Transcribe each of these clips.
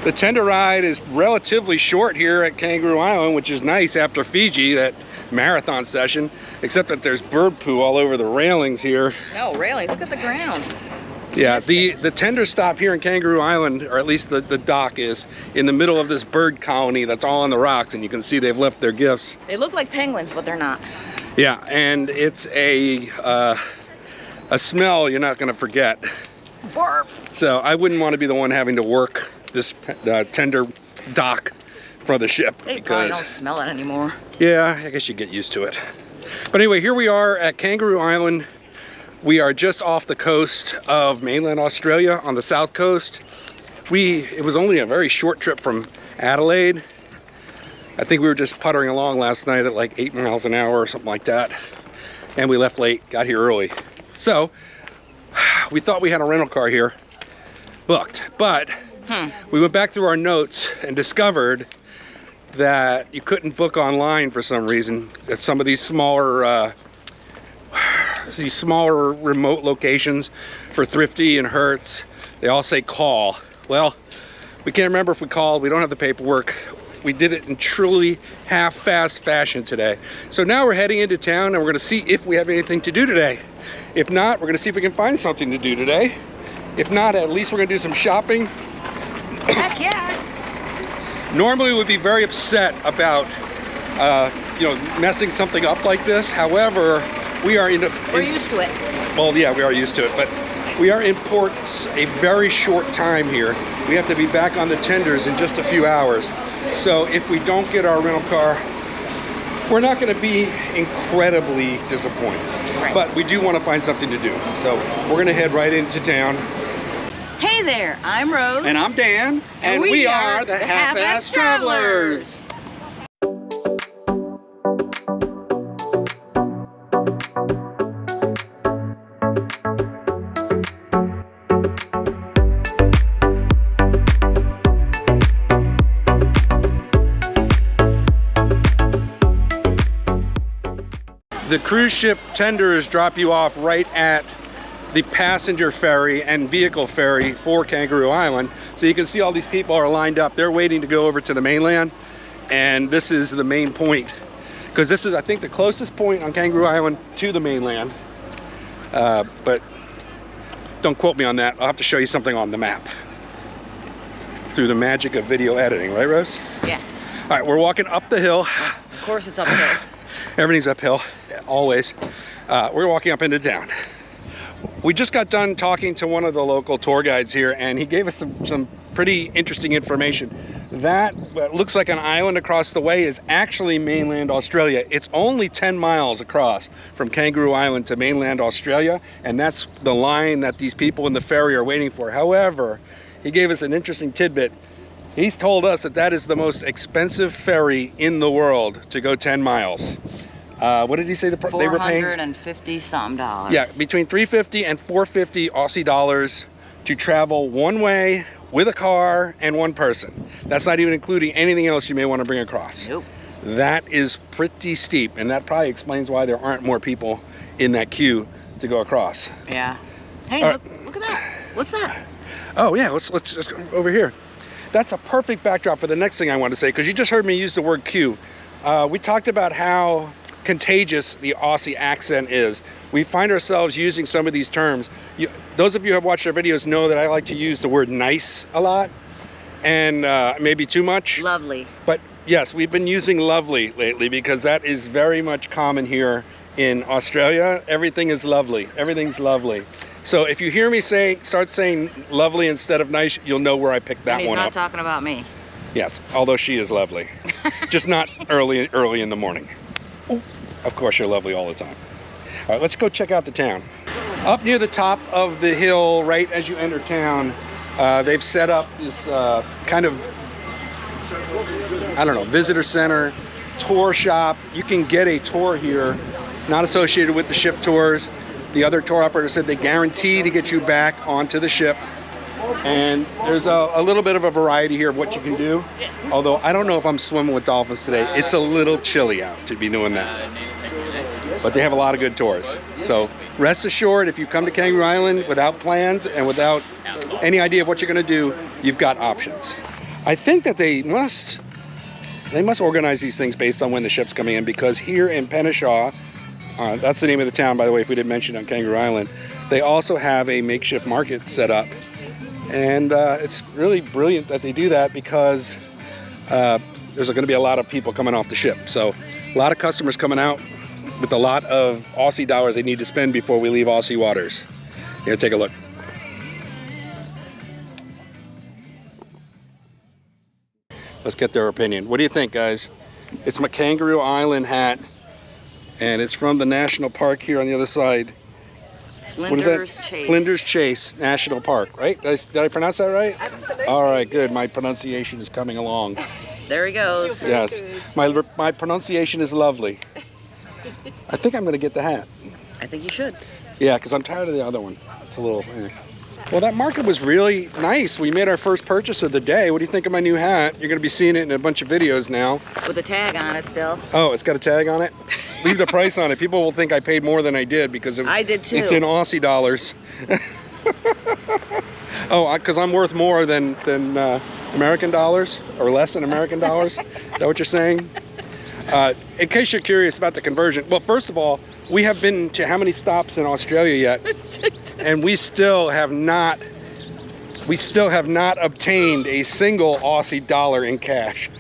The tender ride is relatively short here at Kangaroo Island, which is nice after Fiji, that marathon session, except that there's bird poo all over the railings here. No, railings, look at the ground. Yeah, the tender stop here in Kangaroo Island, or at least the dock, is in the middle of this bird colony that's all on the rocks, and you can see they've left their gifts. They look like penguins, but they're not. Yeah, and it's a smell you're not gonna forget. Barf. So I wouldn't want to be the one having to work this tender dock for the ship. They probably don't smell it anymore. Yeah, I guess you get used to it. But anyway, here we are at Kangaroo Island. We are just off the coast of mainland Australia on the south coast. It was only a very short trip from Adelaide. I think we were just puttering along last night at like 8 miles an hour or something like that. And we left late, got here early. So we thought we had a rental car here booked, but we went back through our notes and discovered that you couldn't book online for some reason at some of these smaller remote locations for Thrifty and Hertz. They all say call. Well, we can't remember if we called. We don't have the paperwork. We did it in truly half-fast fashion today. So now we're heading into town and we're gonna see if we have anything to do today. If not, we're gonna see if we can find something to do today. If not, at least we're gonna do some shopping. Heck yeah. Normally we'd be very upset about messing something up like this. However, we're used to it. Well, yeah, we are used to it, but we are in port a very short time here. We have to be back on the tenders in just a few hours. So if we don't get our rental car, we're not going to be incredibly disappointed. Right. But we do want to find something to do. So we're going to head right into town. Hey there, I'm Rose. And I'm Dan. And we are the Half-Ass Travelers. The cruise ship tenders drop you off right at the passenger ferry and vehicle ferry for Kangaroo Island. So you can see all these people are lined up. They're waiting to go over to the mainland. And this is the main point, because this is, I think, the closest point on Kangaroo Island to the mainland. But don't quote me on that. I'll have to show you something on the map through the magic of video editing, right, Rose? Yes. All right, we're walking up the hill. Of course it's uphill. Everything's uphill, always. We're walking up into town. We just got done talking to one of the local tour guides here, and he gave us some pretty interesting information. That what looks like an island across the way is actually mainland Australia. It's only 10 miles across from Kangaroo Island to mainland Australia, and that's the line that these people in the ferry are waiting for. However, he gave us an interesting tidbit. He's told us that that is the most expensive ferry in the world to go 10 miles. What did he say they were paying? $450 something dollars. Yeah, between $350 and $450 Aussie dollars to travel one way with a car and one person. That's not even including anything else you may want to bring across. Nope. That is pretty steep, and that probably explains why there aren't more people in that queue to go across. Yeah. Hey, look at that. What's that? Oh yeah, let's just go over here. That's a perfect backdrop for the next thing I want to say, because you just heard me use the word queue. We talked about how contagious the Aussie accent is. We find ourselves using some of these terms. Those of you who have watched our videos know that I like to use the word nice a lot, and maybe too much. Lovely. But yes, we've been using lovely lately because that is very much common here in Australia. Everything is lovely. Everything's lovely. So if you hear me start saying lovely instead of nice, you'll know where I picked that one up. He's not talking about me. Yes, although she is lovely. Just not early in the morning. Ooh, of course you're lovely all the time. All right, let's go check out the town. Up near the top of the hill, right as you enter town, they've set up this kind of, I don't know, visitor center, tour shop. You can get a tour here, not associated with the ship tours. The other tour operator said they guarantee to get you back onto the ship. And there's a little bit of a variety here of what you can do. Although I don't know if I'm swimming with dolphins today. It's a little chilly out to be doing that. But they have a lot of good tours. So rest assured, if you come to Kangaroo Island without plans and without any idea of what you're going to do, you've got options. I think that they must organize these things based on when the ship's coming in, because here in Penneshaw, that's the name of the town, by the way, if we didn't mention on Kangaroo Island, they also have a makeshift market set up. And it's really brilliant that they do that, because there's going to be a lot of people coming off the ship. So a lot of customers coming out with a lot of Aussie dollars they need to spend before we leave Aussie waters. Here, take a look. Let's get their opinion. What do you think, guys? It's my Kangaroo Island hat, and it's from the national park here on the other side. Flinders Chase. Flinders Chase National Park, right? Did I pronounce that right? Absolutely. All right, good. My pronunciation is coming along. There he goes. Yes, my pronunciation is lovely. I think I'm going to get the hat. I think you should. Yeah, because I'm tired of the other one. It's a little... Well, that market was really nice. We made our first purchase of the day. What do you think of my new hat? You're going to be seeing it in a bunch of videos now. With a tag on it still. Oh, it's got a tag on it? Leave the price on it. People will think I paid more than I did because I did too. It's in Aussie dollars. Oh, because I'm worth more than American dollars, or less than American dollars? Is that what you're saying? In case you're curious about the conversion, well, first of all, we have been to how many stops in Australia yet? And we still have not obtained a single Aussie dollar in cash.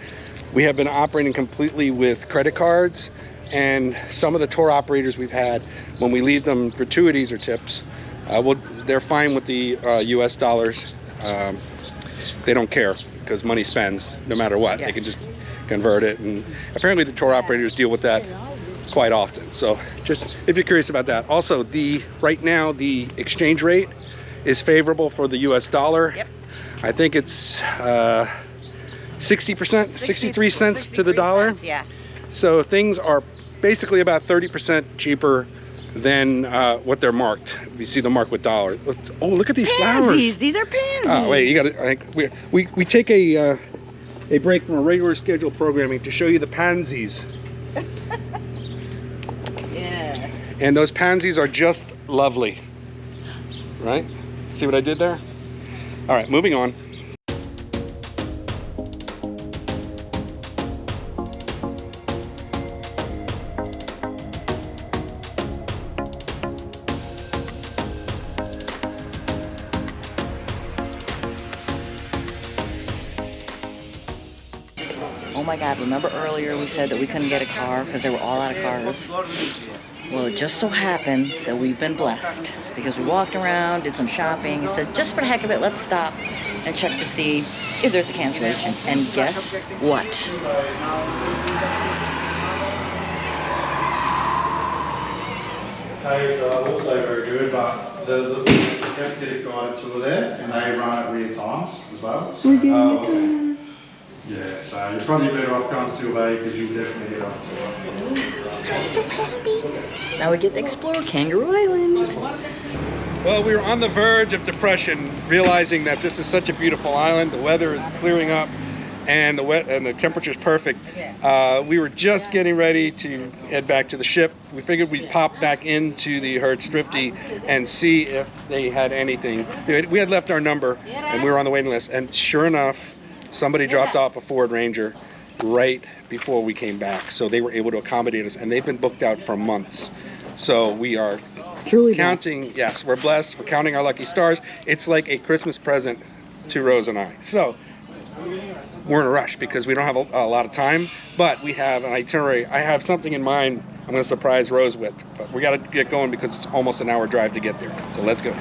We have been operating completely with credit cards, and some of the tour operators we've had, when we leave them gratuities or tips, they're fine with the US dollars. They don't care, because money spends no matter what. Yes. They can just convert it, and apparently the tour operators deal with that quite often. So just if you're curious about that. Also, right now the exchange rate is favorable for the US dollar. Yep. I think it's 60%, 63 cents to the dollar. Yeah. So things are basically about 30% cheaper than what they're marked. If you see the mark with dollars. Oh, look at these flowers. These are pansies. Oh, wait, you gotta, we take a break from a regular scheduled programming to show you the pansies. Yes. And those pansies are just lovely, right? See what I did there? All right, moving on. Oh my God, remember earlier we said that we couldn't get a car because they were all out of cars? Well, it just so happened that we've been blessed because we walked around, did some shopping, and said, just for the heck of it, let's stop and check to see if there's a cancellation. And guess what? They are also very good, but the Jeff did a guided tour there, and they run at weird times as well. So, okay. Yeah, so you're probably better off going to Silver Bay because you'll definitely get up to it. I'm so happy. Now we get to explore Kangaroo Island. Well, we were on the verge of depression, realizing that this is such a beautiful island. The weather is clearing up, and the temperature's perfect. We were just getting ready to head back to the ship. We figured we'd pop back into the Hertz Thrifty and see if they had anything. We had left our number, and we were on the waiting list. And sure enough, somebody dropped off a Ford Ranger right before we came back. So they were able to accommodate us, and they've been booked out for months. So we are Truly counting, blessed. yes, we're blessed. We're counting our lucky stars. It's like a Christmas present to Rose and I. So we're in a rush because we don't have a lot of time, but we have an itinerary. I have something in mind I'm going to surprise Rose with, but we got to get going because it's almost an hour drive to get there. So let's go.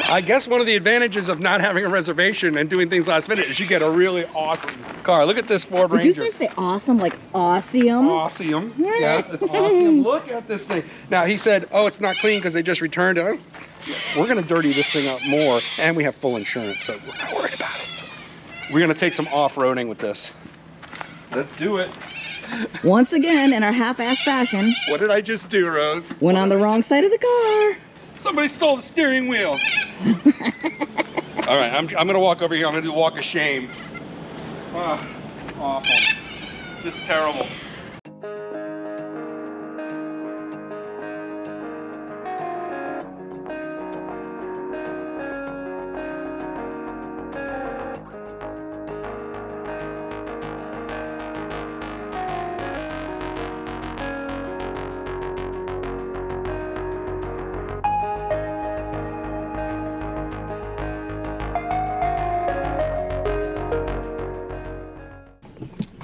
I guess one of the advantages of not having a reservation and doing things last minute is you get a really awesome car. Look at this Ford Ranger. Did you just say awesome, like awesome? Awesome. Yes, it's awesome. Look at this thing. Now, he said, oh, it's not clean because they just returned it. We're going to dirty this thing up more, and we have full insurance, so we're not worried about it. We're going to take some off-roading with this. Let's do it. Once again, in our half-ass fashion, What did I just do, Rose? went on the wrong side of the car. Somebody stole the steering wheel. All right, I'm going to walk over here. I'm going to do a walk of shame. Ah, awful. Just terrible.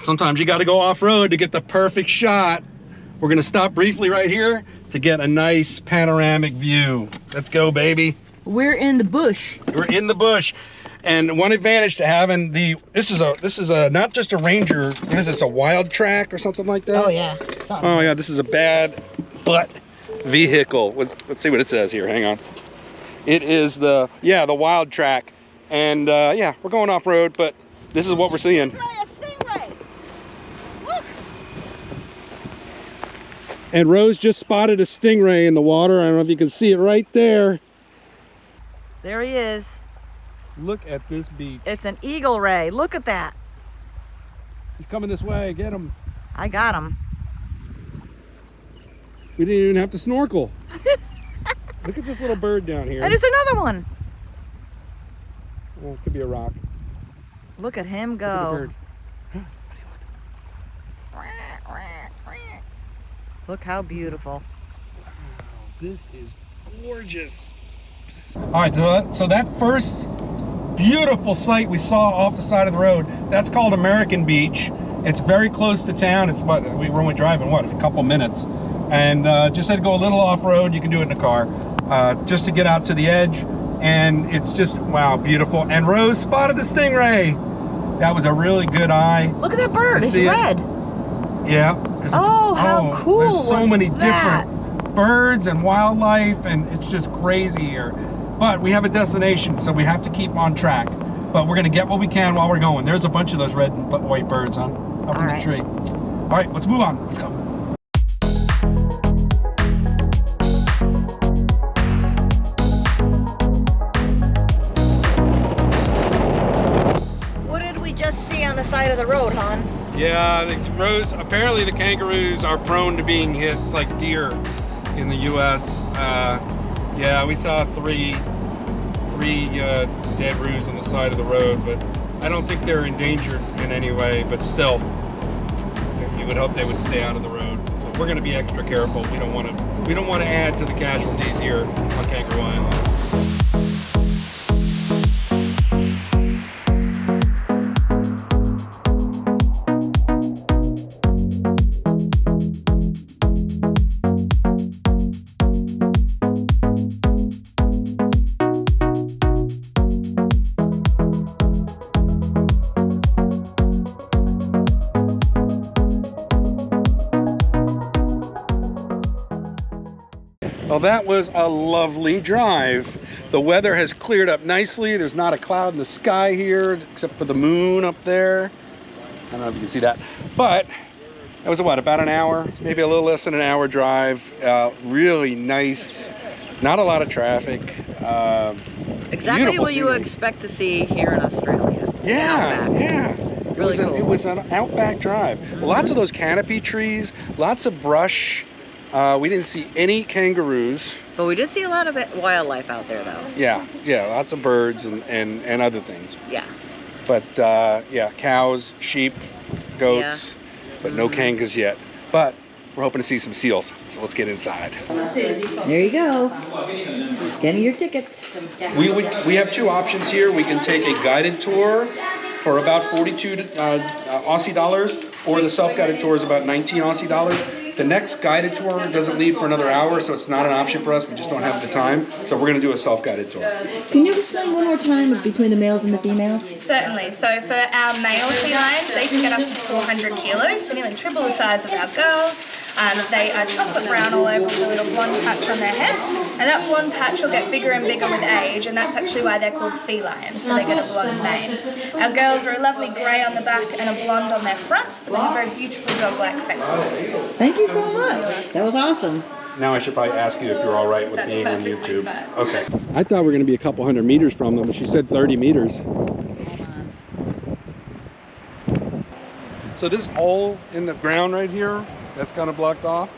sometimes you got to go off-road to get the perfect shot. We're gonna stop briefly right here to get a nice panoramic view. Let's go, baby. We're in the bush. We're in the bush. And one advantage to having this is a not just a Ranger, what is this, a wild track or something like that? Oh yeah. Something. Oh yeah, this is a bad butt vehicle. Let's see what it says here, hang on. It is the wild track. And yeah, we're going off-road, but this is what we're seeing. Stingray. Look. And Rose just spotted a stingray in the water. I don't know if you can see it right there. There he is. Look at this beach. It's an eagle ray. Look at that. He's coming this way. Get him. I got him. We didn't even have to snorkel. Look at this little bird down here. And there's another one. Oh, it could be a rock. Look at him Look at the go. bird. Look how beautiful. Wow, this is gorgeous. All right, so that first beautiful sight we saw off the side of the road, that's called American Beach. It's very close to town. It's what, we were only driving, what, a couple minutes. And just had to go a little off-road. You can do it in a car, just to get out to the edge. And it's just, wow, beautiful. And Rose spotted the stingray. That was a really good eye. Look at that bird. It's red. Yeah. Oh, how cool There's so was many that? different birds and wildlife, and it's just crazy here. But we have a destination, so we have to keep on track. But we're gonna get what we can while we're going. There's a bunch of those red and white birds up in the tree. All right, let's move on. Let's go. What did we just see on the side of the road, hon? Yeah, Rose, apparently the kangaroos are prone to being hit like deer in the U.S. Yeah, we saw three dead roos on the side of the road, but I don't think they're endangered in any way, but still, you would hope they would stay out of the road. So we're gonna be extra careful. We don't want to add to the casualties here on Kangaroo Island. Well, that was a lovely drive. The weather has cleared up nicely. There's not a cloud in the sky here, except for the moon up there. I don't know if you can see that. But that was what, about an hour, maybe a little less than an hour drive. Really nice, not a lot of traffic. Exactly what you scenery. expect to see here in Australia. Yeah, yeah. Really cool. It was an outback drive. Lots of those canopy trees, lots of brush. We didn't see any kangaroos. But we did see a lot of wildlife out there, though. Yeah, lots of birds and other things. Yeah. But yeah, cows, sheep, goats, but no kangas yet. But we're hoping to see some seals. So let's get inside. There you go. Getting your tickets. We have two options here. We can take a guided tour for about 42 Aussie dollars, or the self-guided tour is about 19 Aussie dollars. The next guided tour doesn't leave for another hour, so it's not an option for us. We just don't have the time. So we're going to do a self-guided tour. Can you explain one more time between the males and the females? Certainly. So for our male felines, they can get up to 400 kilos, so nearly triple the size of our girls. They are chocolate brown all over with a little blonde patch on their head, and that blonde patch will get bigger and bigger with age, and that's actually why they're called sea lions, so they get a blonde mane. Our girls are a lovely grey on the back and a blonde on their fronts, but they have very beautiful dog-like faces. Thank you so much. That was awesome. Now I should probably ask you if you're all right with That's being on perfectly YouTube. fine. Okay. I thought we were going to be a couple hundred meters from them, but she said 30 meters. So this hole in the ground right here, that's kind of blocked off.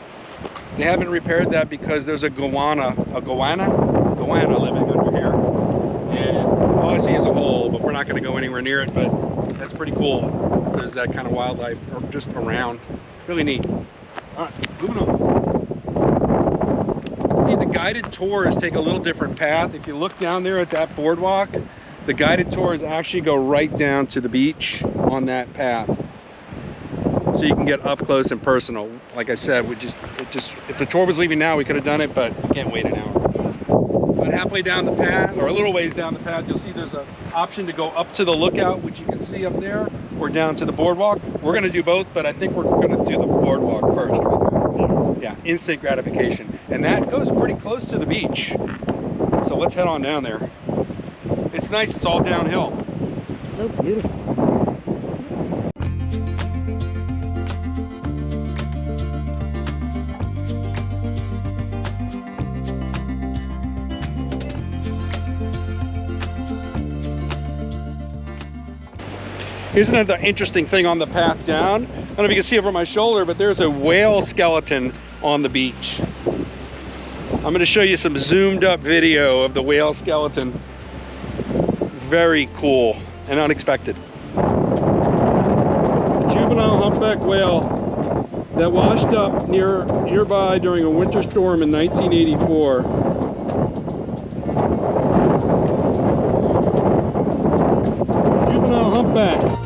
They haven't repaired that because there's a goanna living under here. And all I see is a hole, but we're not going to go anywhere near it. But that's pretty cool. There's that kind of wildlife just around. Really neat. All right, moving on. See, the guided tours take a little different path. If you look down there at that boardwalk, the guided tours actually go right down to the beach on that path. so you can get up close and personal. Like I said, if the tour was leaving now, we could have done it, but we can't wait an hour. But halfway down the path, or a little ways down the path, you'll see there's an option to go up to the lookout, which you can see up there, or down to the boardwalk. We're going to do both, but I think we're going to do the boardwalk first, right? Yeah, instant gratification. And that goes pretty close to the beach. So let's head on down there. It's nice, it's all downhill. So beautiful. Here's another interesting thing on the path down. I don't know if you can see over my shoulder, but there's a whale skeleton on the beach. I'm going to show you some zoomed up video of the whale skeleton. Very cool and unexpected. A juvenile humpback whale that washed up nearby during a winter storm in 1984. Juvenile humpback.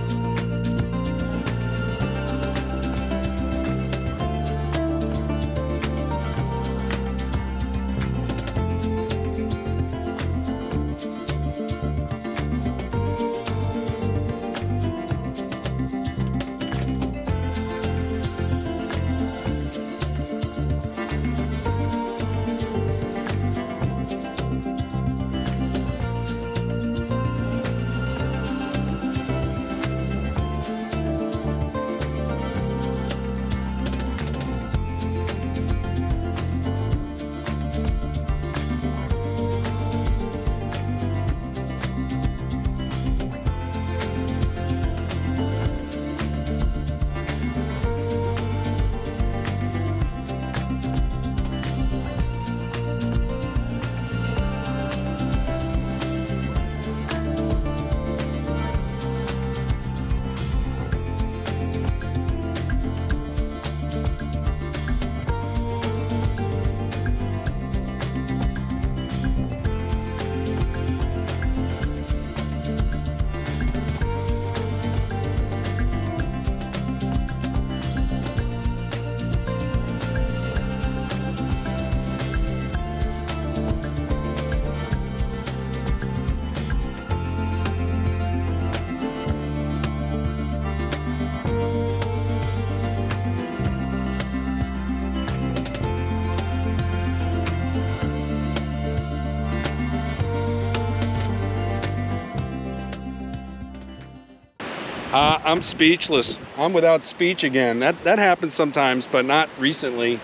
I'm speechless. I'm without speech again. That happens sometimes, but not recently.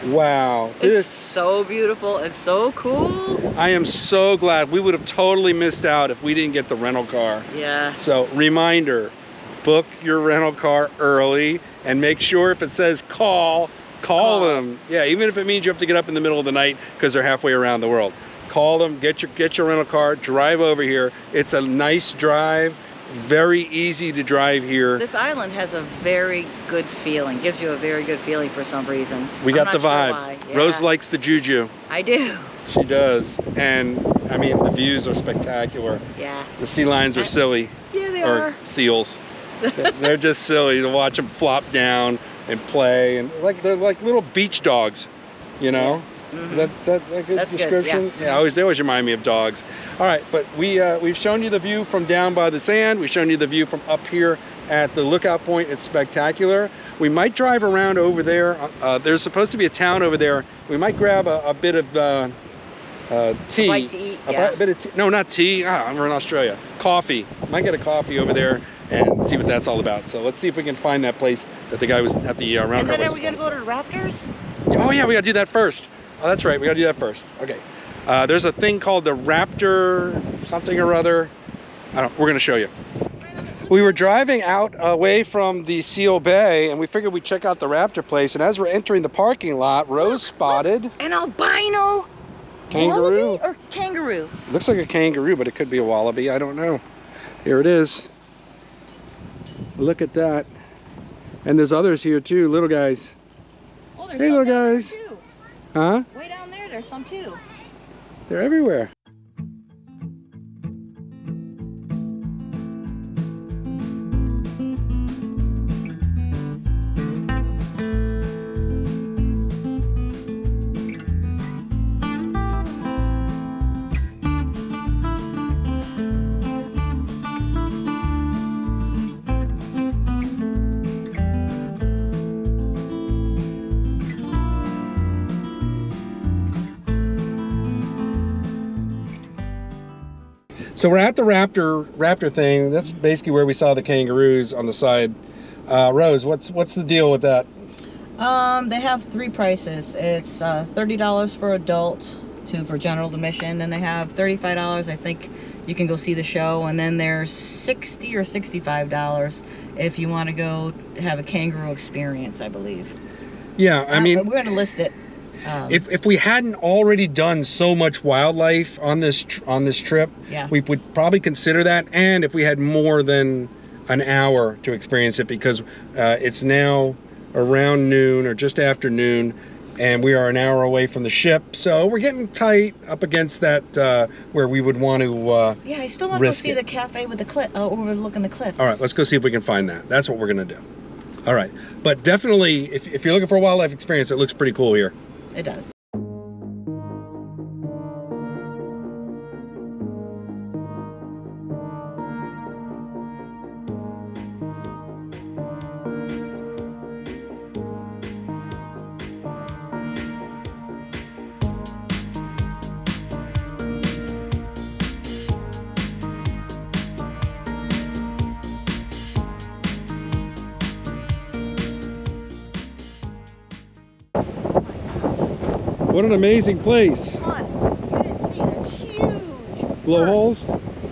Wow. It's so beautiful. It's so cool. I am so glad. We would have totally missed out if we didn't get the rental car. Yeah. So reminder, book your rental car early and make sure if it says call them. Yeah, even if it means you have to get up in the middle of the night because they're halfway around the world. Call them, get your rental car, drive over here. It's a nice drive. Very easy to drive here. This island has a very good feeling. Gives you a very good feeling for some reason. We got the vibe. Sure why. Yeah. Rose likes the juju. I do. She does. And I mean, the views are spectacular. Yeah. The sea lions are silly. Yeah, they or are. Seals. They're just silly to watch them flop down and play, and they're like little beach dogs, you know. Yeah. Mm-hmm. Is that a good That's description? Good, yeah. They always remind me of dogs. All right, but we've shown you the view from down by the sand. We've shown you the view from up here at the lookout point. It's spectacular. We might drive around over there. There's supposed to be a town over there. We might grab a bit of tea. A bite to eat, yeah. A bit of tea. No, not tea. We're in Australia. Coffee. Might get a coffee over there and see what that's all about. So let's see if we can find that place that the guy was at the round. And then are we going to go to the Raptors? Oh yeah, we got to do that first. Oh, that's right. We got to do that first. Okay. There's a thing called the Raptor something or other. We're going to show you. We were driving out away from the Seal Bay, and we figured we'd check out the Raptor place. And as we're entering the parking lot, Rose spotted an albino kangaroo. Wallaby or kangaroo? Looks like a kangaroo, but it could be a wallaby. I don't know. Here it is. Look at that. And there's others here too, little guys. Oh, there's hey, little guys. Too. Huh? Way down there's some too. They're everywhere. So we're at the Raptor thing. That's basically where we saw the kangaroos on the side. Rose, what's the deal with that? They have 3 prices. It's $30 for adult for general admission. Then they have $35. I think you can go see the show, and then there's $60 or $65 if you want to go have a kangaroo experience, I believe. Yeah, I mean, we're gonna list it. If we hadn't already done so much wildlife on this trip, yeah, we would probably consider that. And if we had more than an hour to experience it, because it's now around noon or just after noon, and we are an hour away from the ship, so we're getting tight up against that where we would want to. Yeah, I still want to go see the cafe with the cliff overlooking the cliff. All right, let's go see if we can find that. That's what we're gonna do. All right, but definitely, if you're looking for a wildlife experience, it looks pretty cool here. It does. What an amazing place. Come on, you didn't see this huge Blowholes?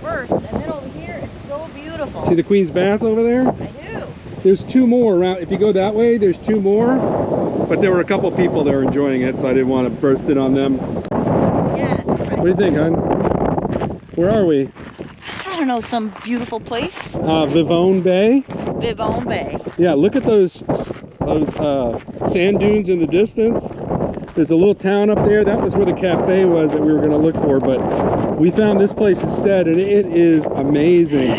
burst, and then over here it's so beautiful. See the Queen's Bath over there? I do. There's 2 more around. If you go that way, there's 2 more. But there were a couple people that were enjoying it, so I didn't want to burst it on them. Yeah, it's right. What do you think, hon? Where are we? I don't know, some beautiful place. Vivonne Bay. Vivonne Bay. Yeah, look at those sand dunes in the distance. There's a little town up there. That was where the cafe was that we were going to look for, but we found this place instead, and it is amazing.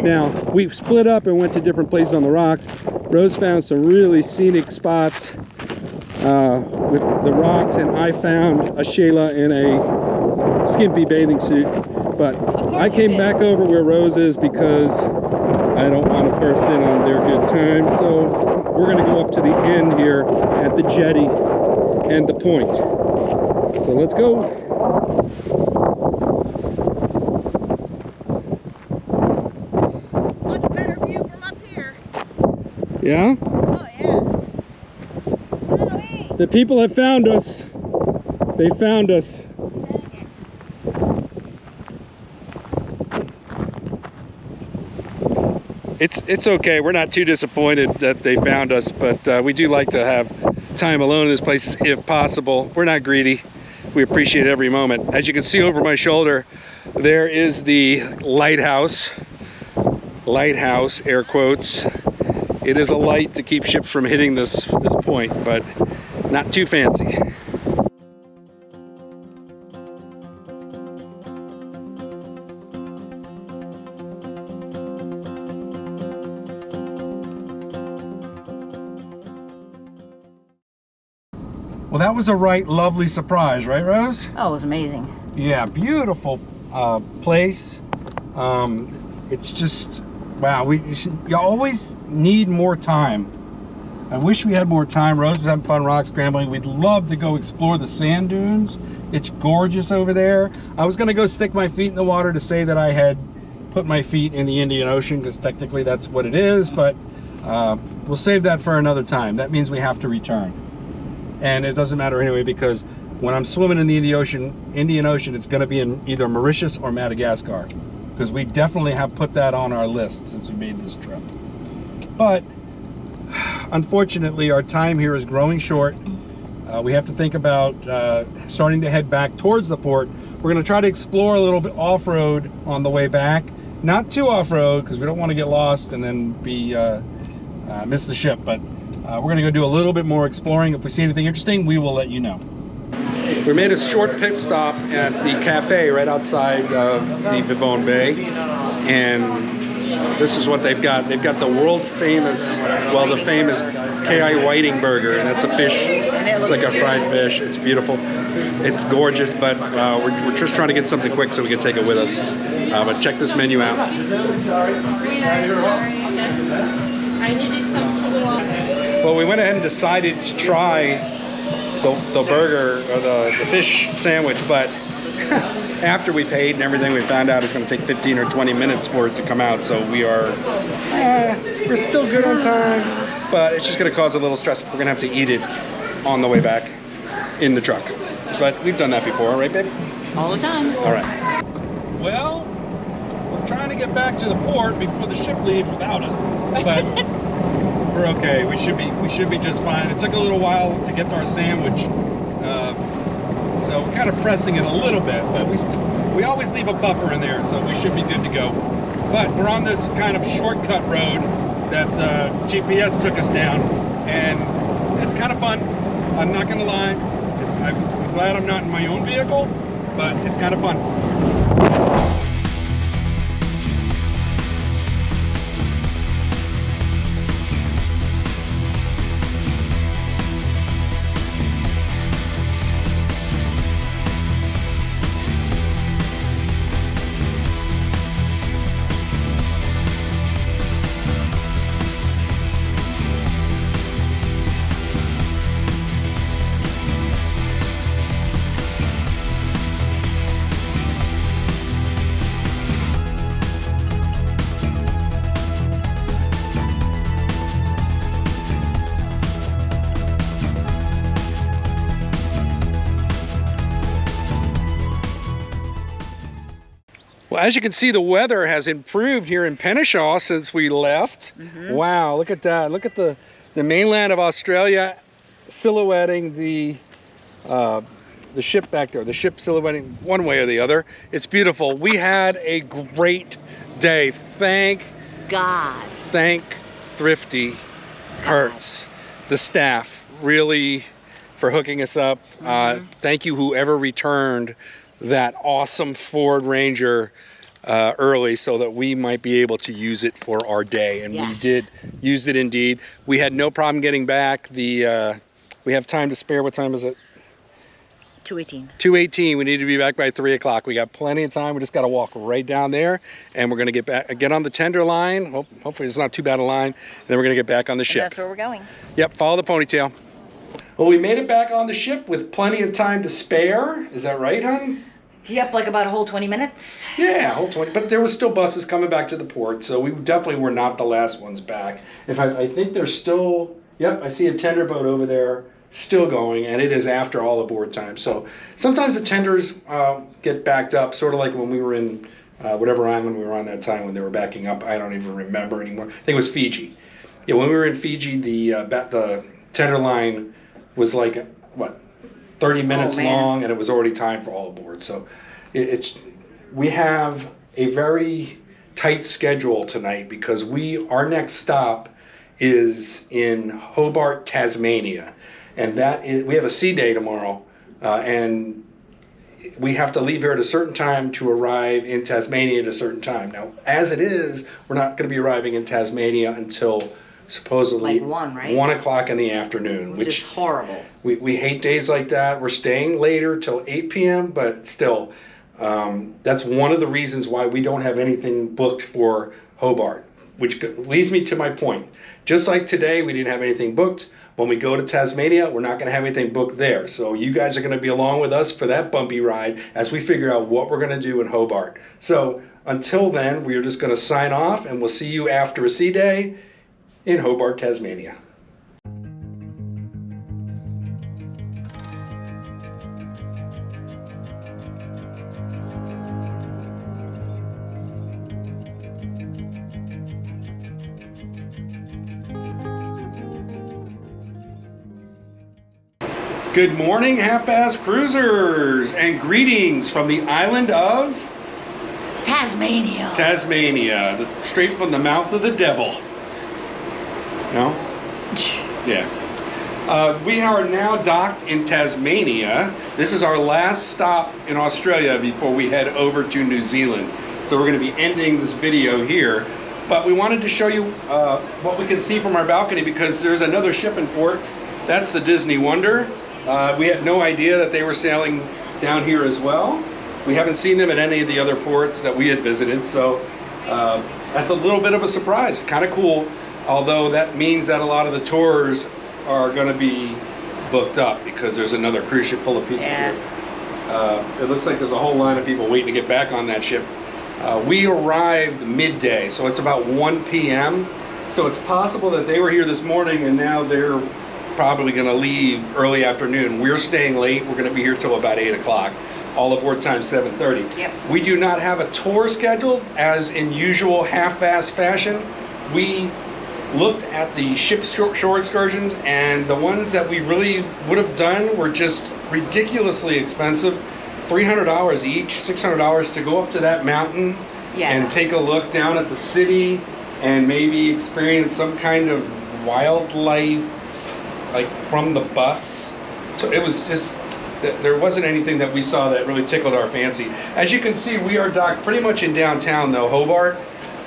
Now, we split up and went to different places on the rocks. Rose found some really scenic spots with the rocks, and I found a Shayla in a skimpy bathing suit. But I came back over where Rose is because I don't want to burst in on their good time. So we're going to go up to the end here at the jetty and the point. So let's go. Much better view from up here. Yeah? Oh yeah. Wowee. The people have found us. They found us. It's okay. We're not too disappointed that they found us, but we do like to have time alone in this place if possible. We're not greedy. We appreciate every moment. As you can see over my shoulder, there is the lighthouse. Lighthouse, air quotes. It is a light to keep ships from hitting this point, but not too fancy. Well, that was a lovely surprise, right, Rose? Oh, it was amazing. Yeah, beautiful place. It's just, wow, you always need more time. I wish we had more time. Rose was having fun rock scrambling. We'd love to go explore the sand dunes. It's gorgeous over there. I was gonna go stick my feet in the water to say that I had put my feet in the Indian Ocean, because technically that's what it is, but we'll save that for another time. That means we have to return. And it doesn't matter anyway, because when I'm swimming in the Indian Ocean, it's going to be in either Mauritius or Madagascar, because we definitely have put that on our list since we made this trip. But unfortunately, our time here is growing short. We have to think about starting to head back towards the port. We're going to try to explore a little bit off-road on the way back. Not too off-road, because we don't want to get lost and then be miss the ship, but we're going to go do a little bit more exploring. If we see anything interesting, we will let you know. We made a short pit stop at the cafe right outside of the Vivonne Bay, and this is what they've got. They've got the world famous, well, the famous K.I. Whiting burger, and it's a fish. It's like a fried fish. It's beautiful. It's gorgeous, but we're just trying to get something quick so we can take it with us. But check this menu out. Well, we went ahead and decided to try the burger or the fish sandwich, but after we paid and everything, we found out it's going to take 15 or 20 minutes for it to come out. So we are, we're still good on time, but it's just going to cause a little stress. We're going to have to eat it on the way back in the truck. But we've done that before, right, babe? All the time. All right. Well, we're trying to get back to the port before the ship leaves without us, but we're okay. We should be just fine. It took a little while to get to our sandwich, so we're kind of pressing it a little bit, but we always leave a buffer in there, so we should be good to go. But we're on this kind of shortcut road that the GPS took us down, and it's kind of fun. I'm not gonna lie. I'm glad I'm not in my own vehicle, but it's kind of fun. Well, as you can see, the weather has improved here in Penneshaw since we left. Wow, look at that. Look at the mainland of Australia silhouetting the ship back there. The ship silhouetting one way or the other. It's beautiful. We had a great day. Thank God. Thank Thrifty Hertz, the staff, really, for hooking us up. Thank you, whoever returned that awesome Ford Ranger early so that we might be able to use it for our day. And we did use it indeed. We had no problem getting back. We have time to spare. What time is it? 2:18. 2:18. We need to be back by 3 o'clock. We got plenty of time. We just got to walk right down there, and we're going to get on the tender line. Hopefully it's not too bad a line. And then we're going to get back on the ship. And that's where we're going. Yep, follow the ponytail. Well, we made it back on the ship with plenty of time to spare. Is that right, hon? Yep, like about a whole 20 minutes. Yeah, a whole 20. But there was still buses coming back to the port, so we definitely were not the last ones back. In fact, I think there's still, yep, I see a tender boat over there still going, and it is after all aboard time. So sometimes the tenders get backed up, sort of like when we were in whatever island we were on that time when they were backing up. I don't even remember anymore. I think it was Fiji. Yeah, when we were in Fiji, the tender line was like, what, 30 minutes long, and it was already time for all aboard. So we have a very tight schedule tonight because our next stop is in Hobart, Tasmania, and we have a sea day tomorrow, and we have to leave here at a certain time to arrive in Tasmania at a certain time. Now, as it is, we're not going to be arriving in Tasmania until supposedly like 1, right? 1 o'clock in the afternoon, which is horrible. We hate days like that. We're staying later till 8 p.m., but still, that's one of the reasons why we don't have anything booked for Hobart, which leads me to my point. Just like today, we didn't have anything booked. When we go to Tasmania, we're not going to have anything booked there. So you guys are going to be along with us for that bumpy ride as we figure out what we're going to do in Hobart. So until then, we are just going to sign off, and we'll see you after a sea day in Hobart, Tasmania. Good morning, half-ass cruisers, and greetings from the island of Tasmania. Tasmania, straight from the mouth of the devil. No? Yeah. We are now docked in Tasmania. This is our last stop in Australia before we head over to New Zealand. So we're going to be ending this video here. But we wanted to show you what we can see from our balcony because there's another ship in port. That's the Disney Wonder. We had no idea that they were sailing down here as well. We haven't seen them at any of the other ports that we had visited. So that's a little bit of a surprise. Kind of cool. Although that means that a lot of the tours are going to be booked up because there's another cruise ship full of people here. It looks like there's a whole line of people waiting to get back on that ship. We arrived midday, so it's about 1 p.m. So it's possible that they were here this morning and now they're probably going to leave early afternoon. We're staying late. We're going to be here till about 8 o'clock. All aboard time 7:30. Yep. We do not have a tour scheduled as in usual half-assed fashion. We looked at the ship's shore excursions, and the ones that we really would have done were just ridiculously expensive. $300 each, $600 to go up to that mountain and take a look down at the city and maybe experience some kind of wildlife like from the bus. So it was just, there wasn't anything that we saw that really tickled our fancy. As you can see, we are docked pretty much in downtown though, Hobart.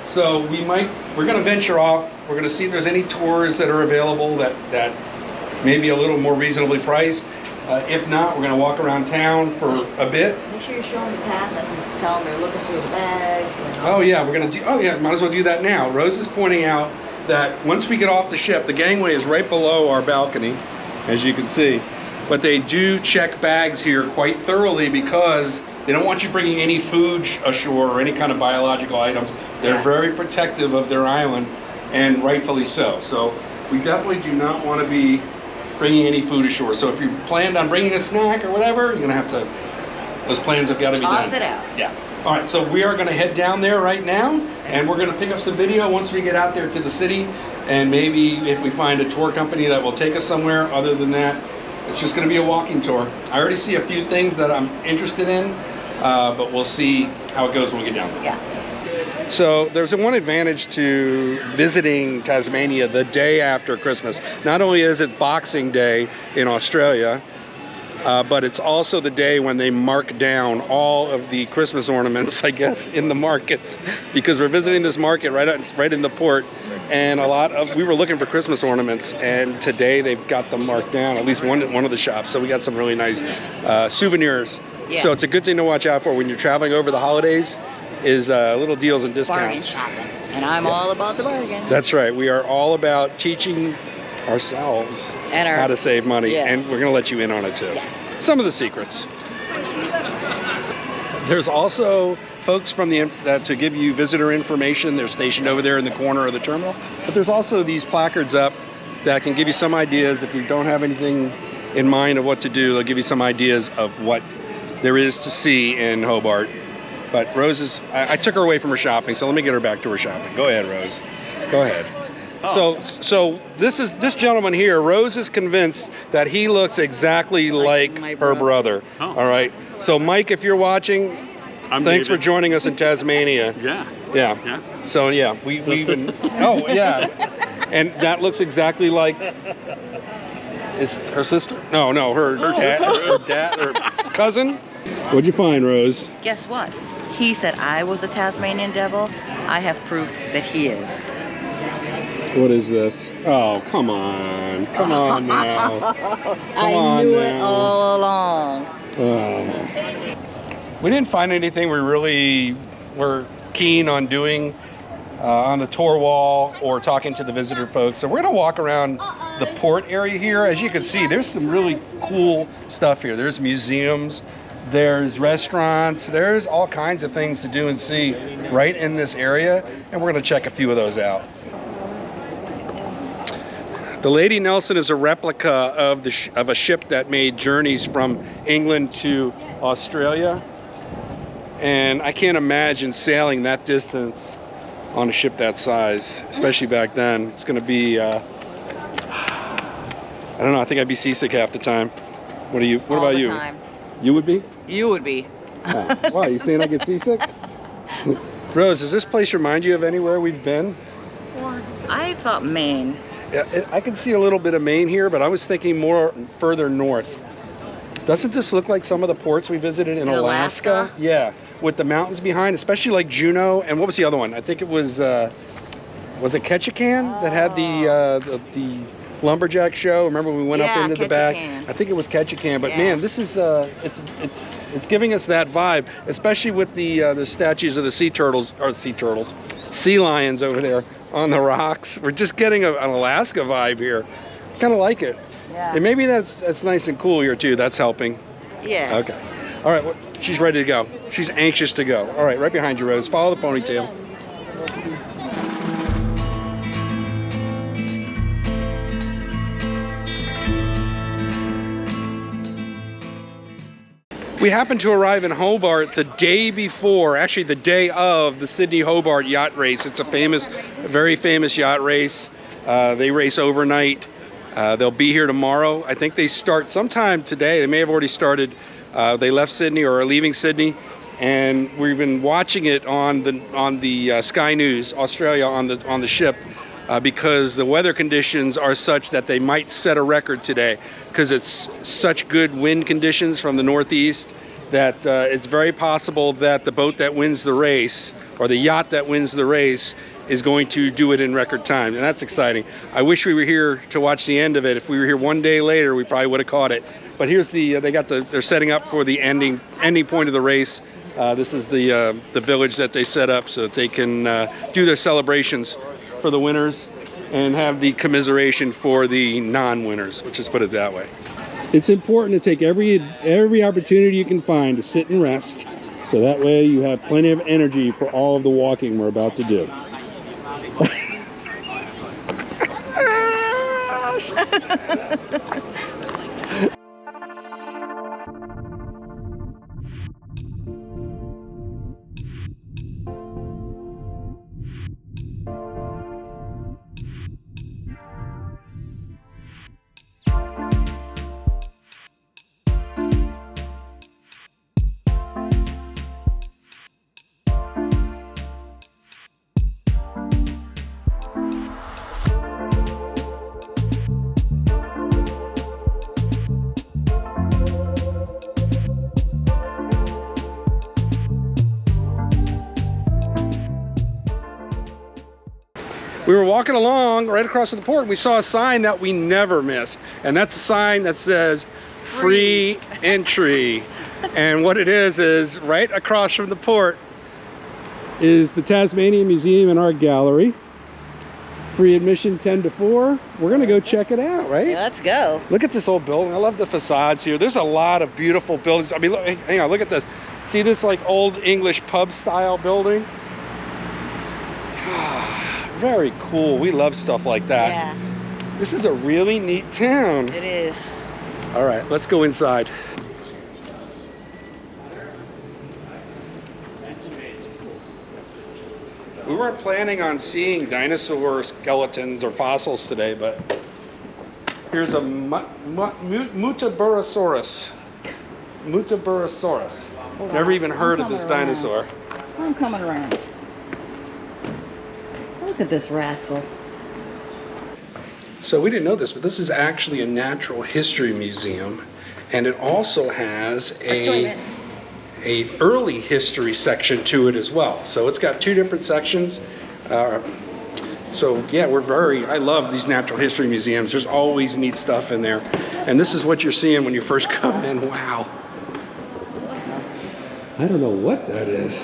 So we're gonna venture off. We're gonna see if there's any tours that are available that may be a little more reasonably priced. If not, we're gonna walk around town for a bit. Make sure you show them the path and tell them they're looking through the bags. Oh yeah, might as well do that now. Rose is pointing out that once we get off the ship, the gangway is right below our balcony, as you can see. But they do check bags here quite thoroughly because they don't want you bringing any food ashore or any kind of biological items. They're very protective of their island, and rightfully so. So we definitely do not want to be bringing any food ashore. So if you planned on bringing a snack or whatever, you're gonna have to, those plans have got to be done. Toss it out. Yeah. All right, so we are gonna head down there right now, and we're gonna pick up some video once we get out there to the city, and maybe if we find a tour company that will take us somewhere. Other than that, it's just gonna be a walking tour. I already see a few things that I'm interested in, but we'll see how it goes when we get down there. Yeah. So there's one advantage to visiting Tasmania the day after Christmas. Not only is it Boxing Day in Australia, but it's also the day when they mark down all of the Christmas ornaments, I guess, in the markets, because we're visiting this market right in the port, and we were looking for Christmas ornaments, and today they've got them marked down, at least one of the shops. So we got some really nice souvenirs. Yeah. So it's a good thing to watch out for when you're traveling over the holidays, is little deals and discounts. Bargain shopping. And I'm all about the bargain. That's right. We are all about teaching ourselves how to save money, and we're going to let you in on it too. Yes. Some of the secrets. There's also folks from to give you visitor information. They're stationed over there in the corner of the terminal. But there's also these placards up that can give you some ideas. If you don't have anything in mind of what to do, they'll give you some ideas of what there is to see in Hobart. But Rose I took her away from her shopping, so let me get her back to her shopping. Go ahead, Rose. Go ahead. Oh. So this gentleman here, Rose is convinced that he looks exactly like her brother. Oh. All right. So Mike, if you're watching, thanks for joining us in Tasmania. Yeah. So yeah, we've been. Oh yeah. And that looks exactly like. Is her sister? No, her dad, her cousin. What'd you find, Rose? Guess what? He said I was a Tasmanian devil. I have proof that he is. What is this? Oh, come on. Come on now. I knew it all along. We didn't find anything we really were keen on doing on the tour wall or talking to the visitor folks. So we're going to walk around the port area here. As you can see, there's some really cool stuff here. There's museums. There's restaurants, there's all kinds of things to do and see right in this area, and we're going to check a few of those out. The Lady Nelson is a replica of a ship that made journeys from England to Australia, and I can't imagine sailing that distance on a ship that size, especially back then. It's going to be, I don't know, I think I'd be seasick half the time. What about you? Time. You would be? You would be. Oh, why? You saying I get seasick? Rose, does this place remind you of anywhere we've been? Well, I thought Maine. Yeah, I can see a little bit of Maine here, but I was thinking more further north. Doesn't this look like some of the ports we visited in Alaska? Yeah, with the mountains behind, especially like Juneau. And what was the other one? I think it was it Ketchikan that had the lumberjack show? Remember when we went up into the back? I think it was Ketchikan, but man, this is it's giving us that vibe, especially with the statues of the sea lions over there on the rocks. We're just getting an Alaska vibe here. Kind of like it. Yeah. And maybe that's nice and cool here too. That's helping. Yeah. Okay. All right, she's ready to go. She's anxious to go. All right, right behind you, Rose. Follow the ponytail. We happened to arrive in Hobart the day before, actually the day of the Sydney-Hobart yacht race. It's a very famous yacht race. They race overnight. They'll be here tomorrow. I think they start sometime today. They may have already started. They left Sydney or are leaving Sydney, and we've been watching it on the Sky News Australia on the ship because the weather conditions are such that they might set a record today because it's such good wind conditions from the northeast that it's very possible that the boat that wins the race or the yacht that wins the race is going to do it in record time, and that's exciting. I wish we were here to watch the end of it. If we were here one day later, we probably would have caught it. But here's they're setting up for the ending point of the race. This is the village that they set up so that they can do their celebrations for the winners and have the commiseration for the non-winners. Let's just put it that way. It's important to take every opportunity you can find to sit and rest, so that way you have plenty of energy for all of the walking we're about to do. We were walking along right across from the port and we saw a sign that we never miss, and that's a sign that says free entry. And what it is right across from the port is the Tasmanian Museum and Art Gallery. Free admission 10 to 4. We're gonna go check it out, right? Yeah, let's go. Look at this old building. I love the facades here. There's a lot of beautiful buildings. I mean, look, hang on, look at this. See this like old English pub style building? Very cool. We love stuff like that. Yeah. This is a really neat town. It is. All right, let's go inside. We weren't planning on seeing dinosaur skeletons or fossils today, but here's a Mutaburosaurus. Mutaburosaurus. Never even heard of this dinosaur. I'm coming around. Look at this rascal. So we didn't know this, but this is actually a natural history museum, and it also has a early history section to it as well. So it's got two different sections. So yeah, I love these natural history museums. There's always neat stuff in there, and this is what you're seeing when you first come in. Wow. I don't know what that is.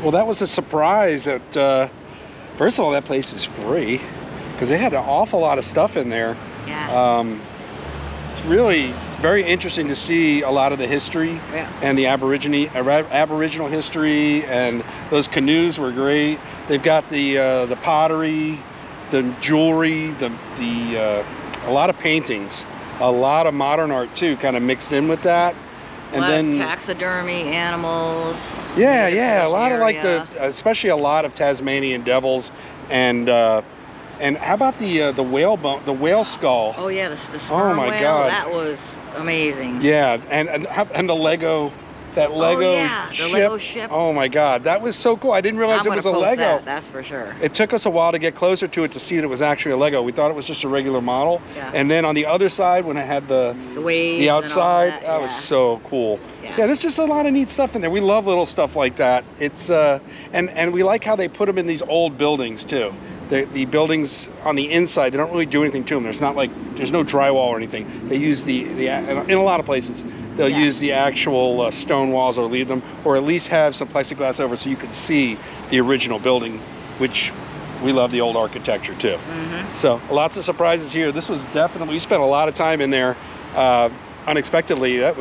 Well, that was a surprise. That first of all, that place is free because they had an awful lot of stuff in there. Yeah. It's really very interesting to see a lot of the history and the Aboriginal history, and those canoes were great. They've got the pottery, the jewelry, a lot of paintings, a lot of modern art too, kind of mixed in with that. And then taxidermy animals. Yeah, a lot of like especially a lot of Tasmanian devils, and how about the whale skull? Oh yeah, the sperm my whale. God. That was amazing. Yeah, and the Lego, that Lego the ship. Lego ship. Oh my God, that was so cool. I didn't realize it was a Lego. That's for sure. It took us a while to get closer to it to see that it was actually a Lego. We thought it was just a regular model. Yeah. And then on the other side, when it had the waves the outside, and all that was so cool. Yeah. There's just a lot of neat stuff in there. We love little stuff like that. It's and we like how they put them in these old buildings too. The buildings on the inside, they don't really do anything to them. There's no drywall or anything. They use in a lot of places, they'll use the actual stone walls or leave them, or at least have some plexiglass over so you can see the original building, which we love the old architecture too. So lots of surprises here. This was definitely, we spent a lot of time in there unexpectedly. That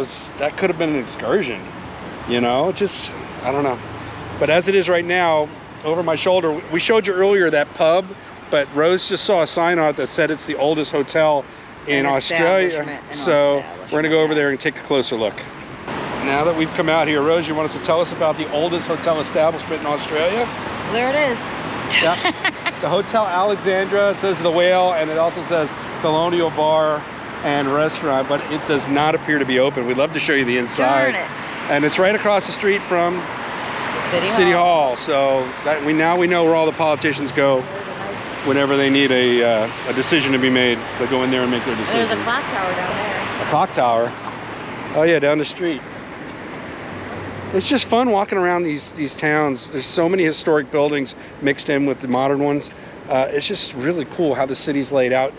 could have been an excursion, just, I don't know. But as it is right now, over my shoulder, we showed you earlier that pub, but Rose just saw a sign on it that said it's the oldest hotel in Australia. So we're going to go over there and take a closer look. Now that we've come out here, Rose, you want us to tell us about the oldest hotel establishment in Australia? There it is. Yeah. The Hotel Alexandra, it says the Whale, and it also says Colonial Bar and Restaurant, but it does not appear to be open. We'd love to show you the inside. And it's right across the street from City Hall. So that we know where all the politicians go whenever they need a decision to be made. They go in there and make their decision. There's a clock tower down there. A clock tower? Oh yeah, down the street. It's just fun walking around these towns. There's so many historic buildings mixed in with the modern ones. It's just really cool how the city's laid out.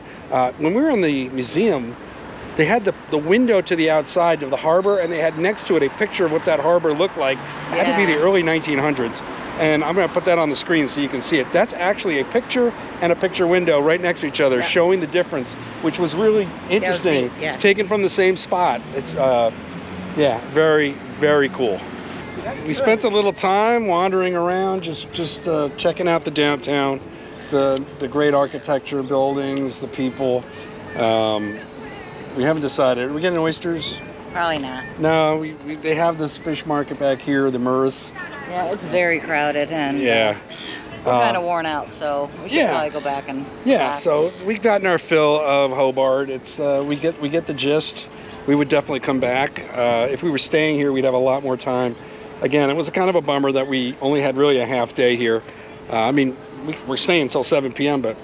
When we were in the museum, they had the window to the outside of the harbor, and they had next to it a picture of what that harbor looked like. It had to be the early 1900s. And I'm going to put that on the screen so you can see it. That's actually a picture and a picture window right next to each other, showing the difference, which was really interesting. Taken from the same spot. It's, very, very cool. We spent a little time wandering around, just checking out the downtown, the great architecture, buildings, the people. We haven't decided. Are we getting oysters? Probably not. No, they have this fish market back here, the Murris. Yeah, it's very crowded, and we're kind of worn out, so we should probably go back and relax. So we've gotten our fill of Hobart. It's we get the gist. We would definitely come back. If we were staying here, we'd have a lot more time. Again, it was a kind of a bummer that we only had really a half day here. We're staying until 7 p.m., but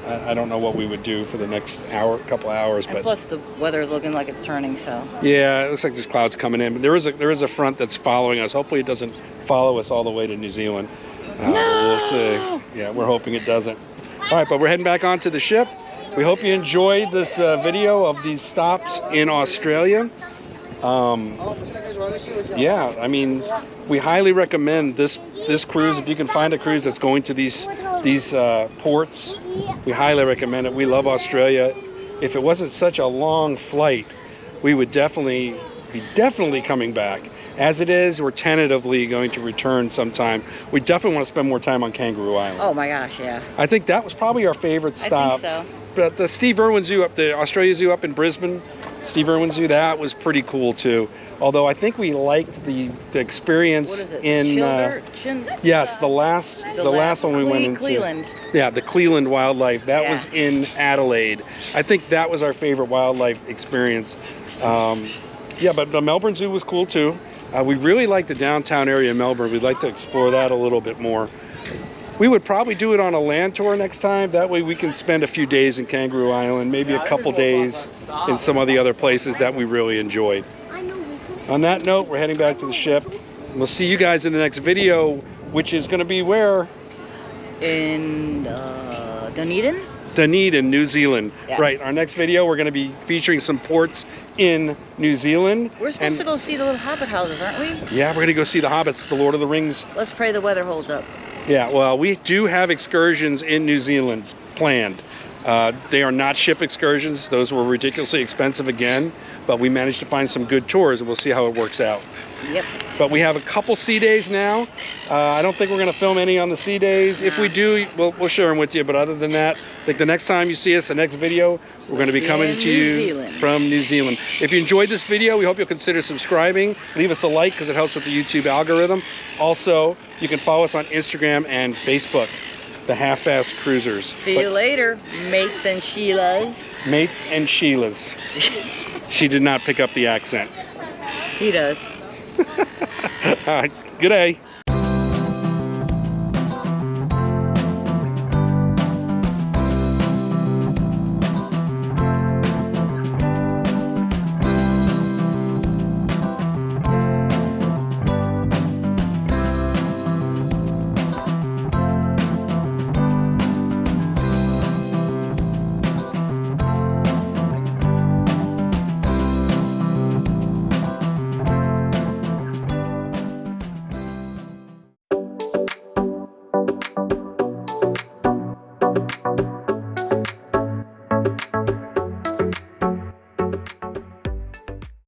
I don't know what we would do for the next couple hours. And plus the weather is looking like it's turning, so. Yeah, it looks like there's clouds coming in. But there is a front that's following us. Hopefully it doesn't follow us all the way to New Zealand. We'll see. Yeah, we're hoping it doesn't. All right, but we're heading back onto the ship. We hope you enjoyed this video of these stops in Australia. We highly recommend this cruise. If you can find a cruise that's going to these ports, we highly recommend it. We love Australia. If it wasn't such a long flight, we would definitely be coming back. As it is, we're tentatively going to return sometime. We definitely want to spend more time on Kangaroo Island. Oh my gosh, yeah. I think that was probably our favorite stop. I think so. But the Steve Irwin Zoo the Australia Zoo up in Brisbane, Steve Irwin Zoo, that was pretty cool too. Although I think we liked the experience. What is it? In yes, the last one we went into. Cleveland. Yeah, the Cleveland wildlife. That was in Adelaide. I think that was our favorite wildlife experience. But the Melbourne Zoo was cool too. We really like the downtown area of Melbourne. We'd like to explore that a little bit more. We would probably do it on a land tour next time. That way we can spend a few days in Kangaroo Island, maybe a couple days in some of the other places that we really enjoyed. On that note, we're heading back to the ship. We'll see you guys in the next video, which is going to be where? In Dunedin? Dunedin, New Zealand. Yes. Right. Our next video, we're going to be featuring some ports in New Zealand. We're supposed to go see the little hobbit houses, aren't we? Yeah, we're going to go see the Hobbits, the Lord of the Rings. Let's pray the weather holds up. Yeah, well, we do have excursions in New Zealand planned. They are not ship excursions. Those were ridiculously expensive again, but we managed to find some good tours, and we'll see how it works out. Yep. But we have a couple sea days now. I don't think we're going to film any on the sea days. If we do, we'll share them with you. But other than that, I think the next time you see us, the next video, we're going to be coming to you from New Zealand. If you enjoyed this video, we hope you'll consider subscribing. Leave us a like because it helps with the YouTube algorithm. Also, you can follow us on Instagram and Facebook, the Half-Assed Cruisers. See you later, mates and Sheilas. Mates and Sheilas. She did not pick up the accent. He does. All right, good day.